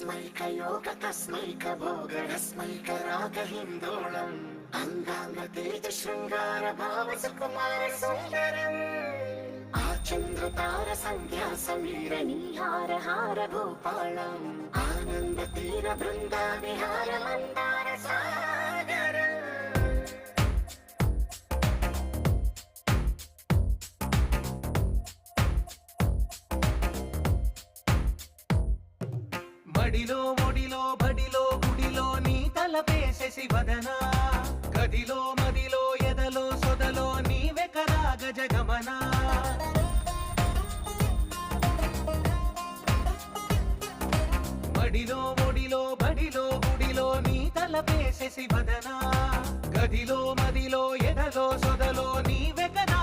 तस्मैकयोग तस्मैकभोगरस्मैकरागहिन्दोळम् अङ्गाङ्गतेज शृङ्गार भाव सुकुमार सुन्दरम् आचन्द्रतार सन्ध्या समीर नीहार हार भूपालम् आनन्द तीर बृन्दा विहार मन्दार सागरम् మడిలో ఒడిలో బడిలో గుడిలో నీ తలపేసే శివదనా గదిలో మదిలో ఎదలో సొదలో నీవే కదా గజగమనా మడిలో ఒడిలో బడిలో గుడిలో నీ తలపేసే శివదనా గదిలో మదిలో ఎదలో సొదలో నీవే కదా